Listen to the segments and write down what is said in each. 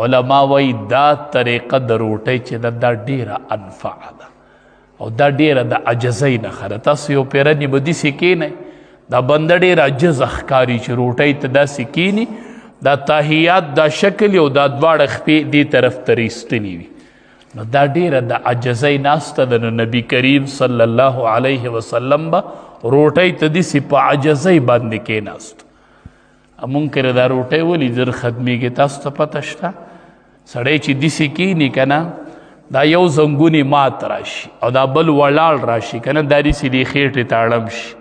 علما وایي دا طریقه د روټۍ چې دا ډېره انفع ده او دا ډېره د عجزۍ نښه ده. تاسو یو پیرنې به داسې کښېنئ دا بنده ډېر عجز ښکاري چې روټۍ ته داسې کښېني دا تحیات دا شکل او دا دواړه خپې دې طرف ته ایستلي وي نو دا ډېره د عجزۍ ناسته ده. نو نبي کریم صلی الله علیه وسلم به روټۍ ته داسې په عجزۍ باندې کښېناستو. مونږ کره دا روټۍ ولې زر ختمیږي تاسو ته پته شته؟ سړی چې داسې کښېني که نه دا یو زنګونې مات راشي او دا بل ولاړ راشي که نه دا داسې دې خېټې ته اړم شي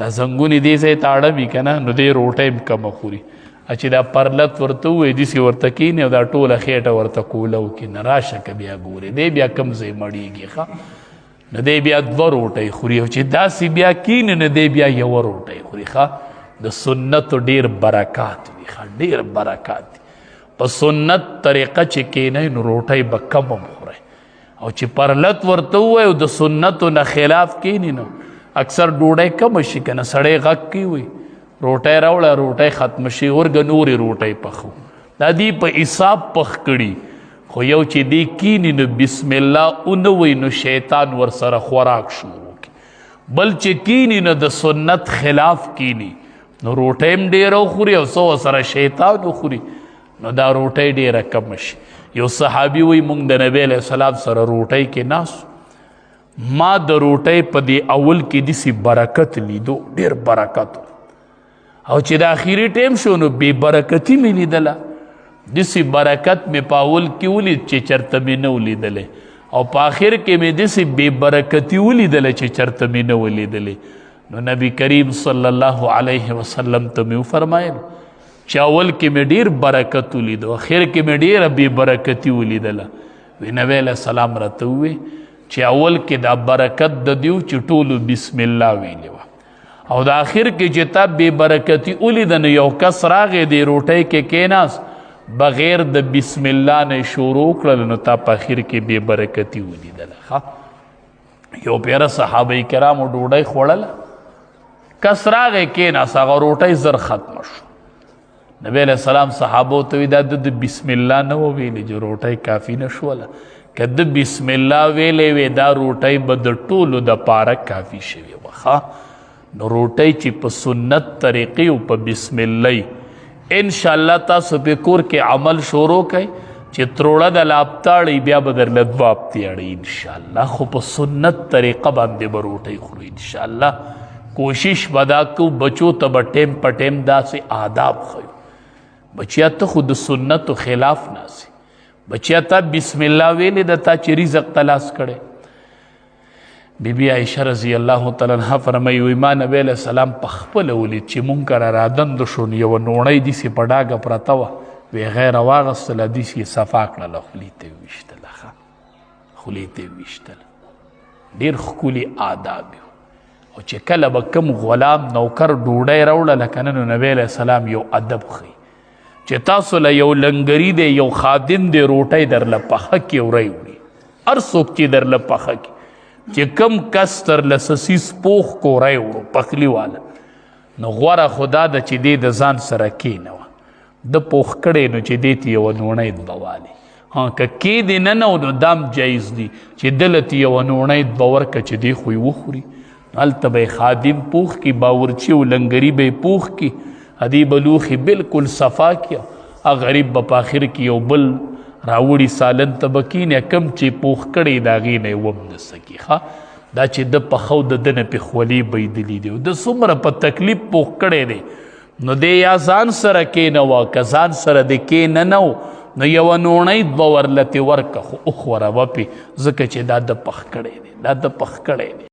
دا زنګونې دې ځای ته اړم وي که نه نو دې روټۍ هم کمه خوري. چې دا پرلت ورته ووایي داسې ورته کښېني او دا ټوله خېټه ورته کوله وکړي نه راشه که بیا ګورې دی بیا کم ځای مړېږي ښه نو دی بیا دوه روټۍ خوري او چې داسې بیا کښېني نو دی بیا یوه روټۍ خوري. ښه د سنتو ډېر برکات وي ښه ډېر برکات دي. په سنت طریقه چې کښېنئ نو روټۍ به کم هم خورئ او چې پرلت ورته ووایي او د سنتو نه خلاف کښېني نو اکثر ډوډۍ کمه شي که نه سړی غږ کوي وي روټۍ راوړه روټۍ ختمه شي ورګه نورې روټۍ پخو دا دې په حساب پخ کړي خو یو چې دې کښېني نو بسم الله ونه وایي نو شیطان ورسره خوراک شروع کړي. بل چې کښېني نو د سنت خلاف کښېني نو روټۍ هم ډېره وخوري او څه ورسره شیطان وخوري نو دا روټۍ ډېره کمه شي. یو صحابي وایي موږ د نبی علیه السلام سره روټۍ کې ناست ما د روټۍ په دې اول کې داسې برکت لیدو ډېر برکت او چې د اخري ټیم شو نو بې برکتي مې لیدله داسې برکت مې په اول کې ولید چې چېرته مې نه ولیدلی او په آخر کې مې داسې بې برکتي ولیدله چې چېرته مې نه ولیدلی. نو نبی کریم صلی الله علیه وسلم ته مې وفرمایل چې اول کې مې ډېر برکت ولیدو اخر کې مې ډېره بې برکتي ولیدله. وی نبی علیه السلام راته ووی چې اول کې دا برکت د دیو چې ټولو بسم الله ویلې وه او د آخر کې چې تا بې برکتي ولیده نو یو کس راغی دې روټۍ کې کېناست بغیر د بسم الله نه شروع کړل نو تا په آخر کې بې برکتي ولیدله. یو پیره صحابه کرامو ډوډۍ خوړله کس راغی کېناست هغه روټۍ زر ختمه شو. نبی علیه السلام صحابو ته وی دا د بسم الله نه و ویلې چې روټۍ کافي نه شوله که د بسم الله ویلې وې دا روټۍ به د ټولو دپاره کافي شوې وه. نو روټۍ چې په سنت طریقې او په بسم الله انشاءالله تاسو په کور کې عمل شروع کړئ چې تروړه د لابتاړئ بیا به درله دوه هفتې اړئ انشاءالله خو په سنت طریقه باندې به روټۍ خورو انشاءالله. کوشش به دا کوو بچو ته به ټیم په ټیم داسې آداب ښیو بچیا ته خو د سنتو خلاف ناسي بچیا ته بسم الله ویلې د تا چې رزق تلاس کړی. بی بی عایشه رضی الله تعالی عنها فرمایي وی ما نبی علیه السلام په خپله ولید چې مونږ کره رادند شو نو یوه نوڼۍ داسې په ډاګه پرته وه وی هغه یې راواغېستله داسې یې صفا کړله خولې ته یې وویشتله خولې ته یې وویشتله ډېر ښکلي آداب یو. او چې کله به کوم غلام نوکر ډوډۍ راوړله که نه نو نبی علیه السلام یو ادب ښیي چې تاسو له یو لنګري دی یو خادم دی روټۍ درله پخه کې وری وړي هر څوک چې درله پخه کې چې کم کس درله سسیس پوخ کوری وړو پخلي واله نو غوره خو دا ده چې دی د ځان سره کېنوه د پوخ کړی نو چې دی ته یوه نوڼۍ دوالي که کېدې نه نو دام جایز دي چې دله ته یوه نوڼۍ دوه ورکه چې دی خو یې وخوري هلته به یې خادم پوخ کي باورچي او لنګري به یې پوخ کي ادی بلوخي بالکل صفا کیا غریب به په آخر کې یو بل راوړي سالن ته به کینې کم چې پوخ کړی د هغې نه یې ومنسه کي دا چې د پخو د ده نه پې خولې بیدلي دي او د څومره په تکلیف پوخ کړی دی نو دی یا ځان سره کېنوه که ځان سره د کېنه نه و نو یوه نوڼۍ دوه ورلتې ورکه خو وخوره به پې ځکه چې دا د پخ کړی دی دا د پخ کړی دی.